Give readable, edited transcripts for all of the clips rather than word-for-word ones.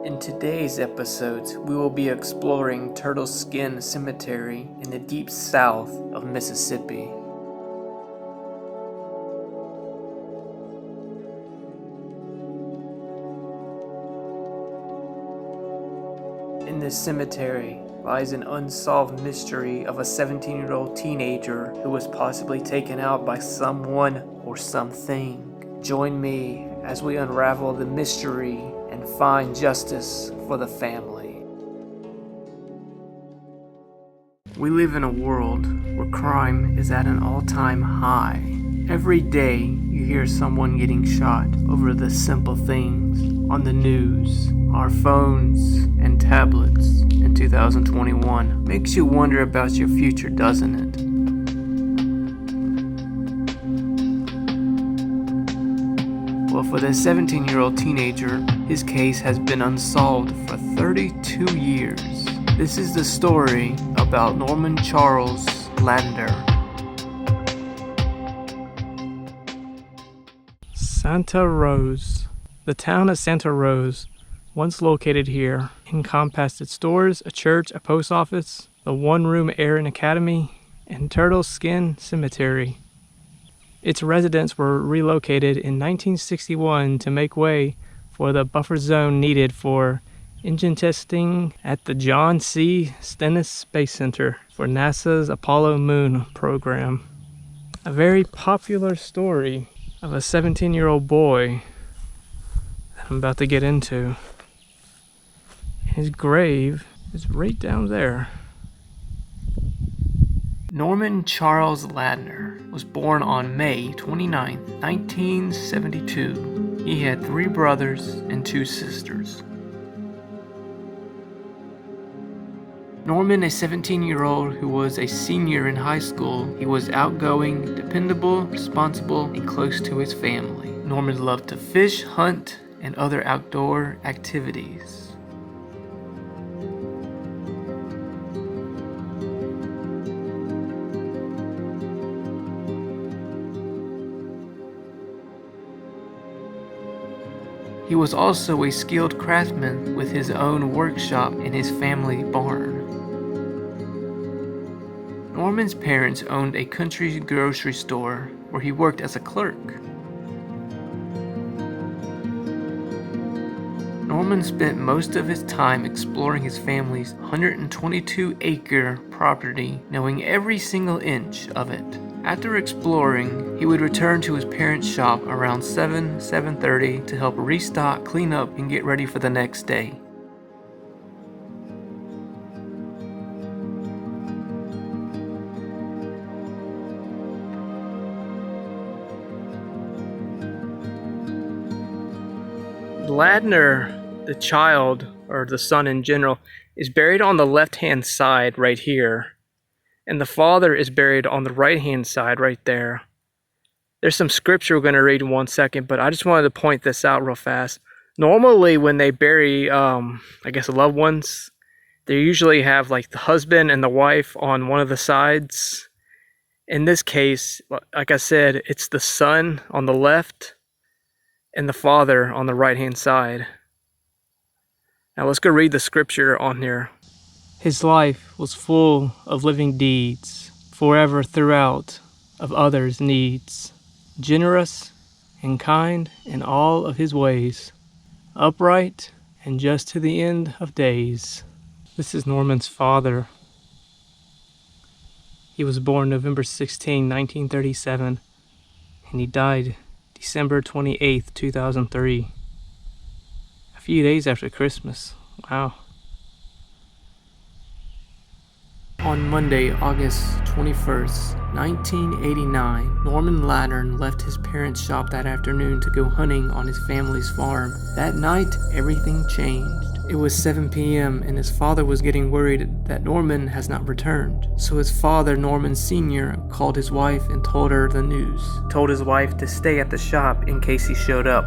In today's episodes, we will be exploring Turtle Skin Cemetery in the deep south of Mississippi. In this cemetery lies an unsolved mystery of a 17-year-old teenager who was possibly taken out by someone or something. Join me as we unravel the mystery and find justice for the family. We live in a world where crime is at an all-time high. Every day you hear someone getting shot over the simple things on the news. Our phones and tablets in 2021 makes you wonder about your future, doesn't it? Well, for this 17-year-old teenager, his case has been unsolved for 32 years. This is the story about Norman Charles Ladner. Santa Rose. The town of Santa Rose, once located here, encompassed its stores, a church, a post office, the one-room Air and Academy, and Turtle Skin Cemetery. Its residents were relocated in 1961 to make way for the buffer zone needed for engine testing at the John C. Stennis Space Center for NASA's Apollo Moon program. A very popular story of a 17-year-old boy that I'm about to get into. His grave is right down there. Norman Charles Ladner was born on May 29, 1972. He had 3 brothers and 2 sisters. Norman, a 17-year-old who was a senior in high school, he was outgoing, dependable, responsible, and close to his family. Norman loved to fish, hunt, and other outdoor activities. He was also a skilled craftsman with his own workshop in his family barn. Norman's parents owned a country grocery store where he worked as a clerk. Norman spent most of his time exploring his family's 122-acre property, knowing every single inch of it. After exploring, he would return to his parents' shop around 7:30 to help restock, clean up, and get ready for the next day. Ladner, the child, or the son in general, is buried on the left-hand side right here. And the father is buried on the right-hand side right there. There's some scripture we're going to read in 1 second, but I just wanted to point this out real fast. Normally when they bury, loved ones, they usually have like the husband and the wife on one of the sides. In this case, like I said, it's the son on the left and the father on the right-hand side. Now let's go read the scripture on here. His life was full of living deeds, forever throughout of others' needs, generous and kind in all of his ways, upright and just to the end of days. This is Norman's father. He was born November 16, 1937, and he died December 28, 2003. A few days after Christmas. Wow. On Monday, August 21st, 1989, Norman Ladner left his parents' shop that afternoon to go hunting on his family's farm. That night, everything changed. It was 7 p.m. and his father was getting worried that Norman has not returned. So his father, Norman Sr., called his wife and told her the news. Told his wife to stay at the shop in case he showed up.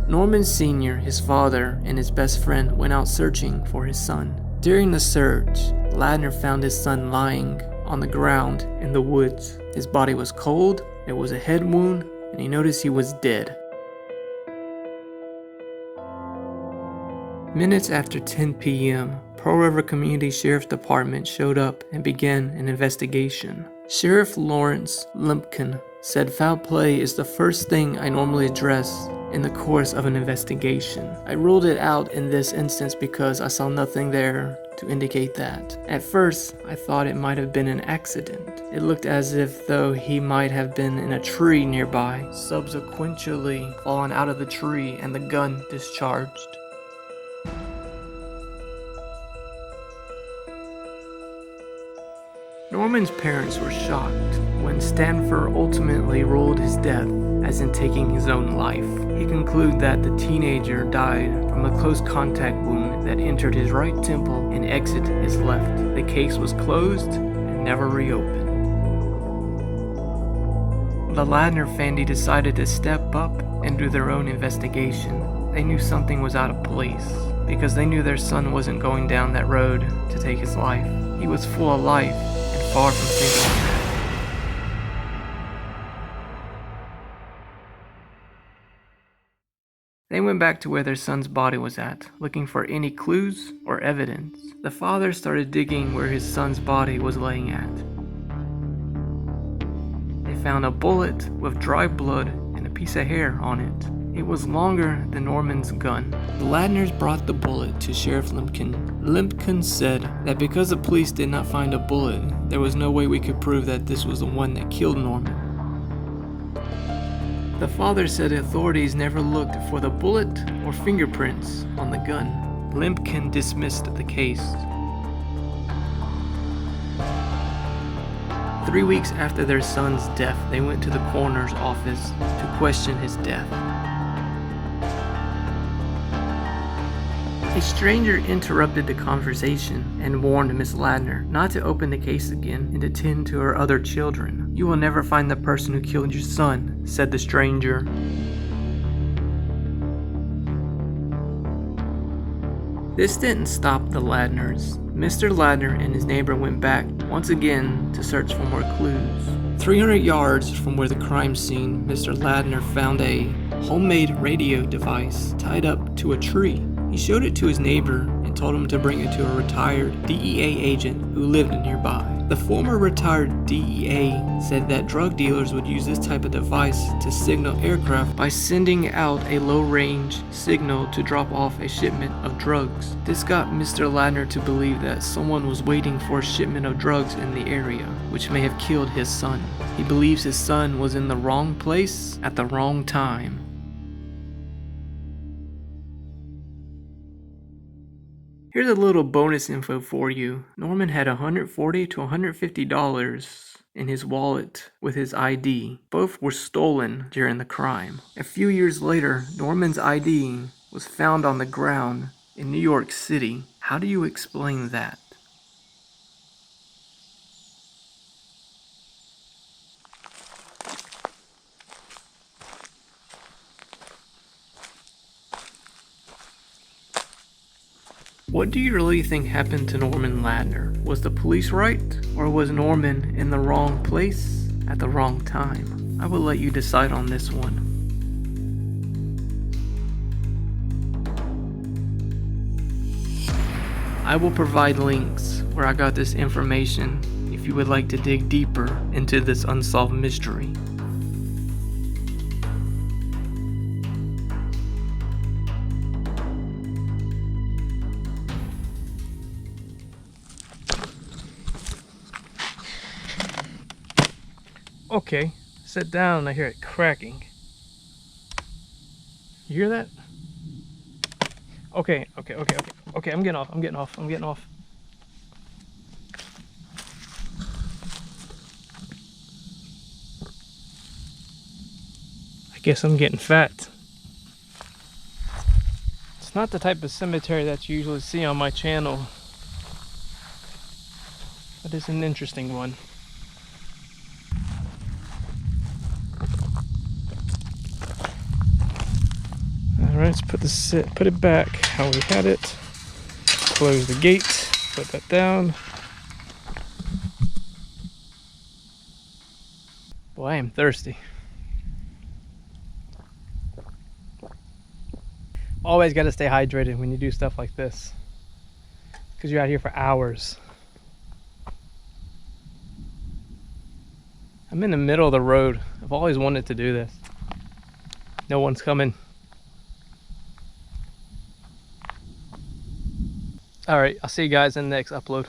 Norman Sr., his father, and his best friend went out searching for his son. During the search, Ladner found his son lying on the ground in the woods. His body was cold, there was a head wound, and he noticed he was dead. Minutes after 10 p.m., Pearl River Community Sheriff's Department showed up and began an investigation. Sheriff Lawrence Limpkin said foul play is the first thing I normally address in the course of an investigation. I ruled it out in this instance because I saw nothing there to indicate that. At first, I thought it might have been an accident. It looked as if though he might have been in a tree nearby, subsequently fallen out of the tree and the gun discharged. Norman's parents were shocked when Stanford ultimately ruled his death as in taking his own life. He concluded that the teenager died from a close contact wound that entered his right temple and exited his left. The case was closed and never reopened. The Ladner family decided to step up and do their own investigation. They knew something was out of place because they knew their son wasn't going down that road to take his life. He was full of life and far from thinking of death. They went back to where their son's body was at, looking for any clues or evidence. The father started digging where his son's body was laying at. They found a bullet with dry blood and a piece of hair on it. It was longer than Norman's gun. The Ladners brought the bullet to Sheriff Limpkin. Limpkin said that because the police did not find a bullet, there was no way we could prove that this was the one that killed Norman. The father said authorities never looked for the bullet or fingerprints on the gun. Limpkin dismissed the case. 3 weeks after their son's death, they went to the coroner's office to question his death. A stranger interrupted the conversation and warned Miss Ladner not to open the case again and to tend to her other children. "You will never find the person who killed your son," said the stranger. This didn't stop the Ladners. Mr. Ladner and his neighbor went back once again to search for more clues. 300 yards from where the crime scene, Mr. Ladner found a homemade radio device tied up to a tree. He showed it to his neighbor and told him to bring it to a retired DEA agent who lived nearby. The former retired DEA said that drug dealers would use this type of device to signal aircraft by sending out a low-range signal to drop off a shipment of drugs. This got Mr. Ladner to believe that someone was waiting for a shipment of drugs in the area, which may have killed his son. He believes his son was in the wrong place at the wrong time. Here's a little bonus info for you. Norman had $140 to $150 in his wallet with his ID. Both were stolen during the crime. A few years later, Norman's ID was found on the ground in New York City. How do you explain that? What do you really think happened to Norman Ladner? Was the police right? Or was Norman in the wrong place at the wrong time? I will let you decide on this one. I will provide links where I got this information if you would like to dig deeper into this unsolved mystery. Okay, sit down and I hear it cracking. You hear that? Okay, I'm getting off. I guess I'm getting fat. It's not the type of cemetery that you usually see on my channel, but it's an interesting one. Alright, let's put it back how we had it. Close the gate, put that down. Boy, I am thirsty. always got to stay hydrated when you do stuff like this, because you're out here for hours. I'm in the middle of the road. I've always wanted to do this. No one's coming. All right, I'll see you guys in the next upload.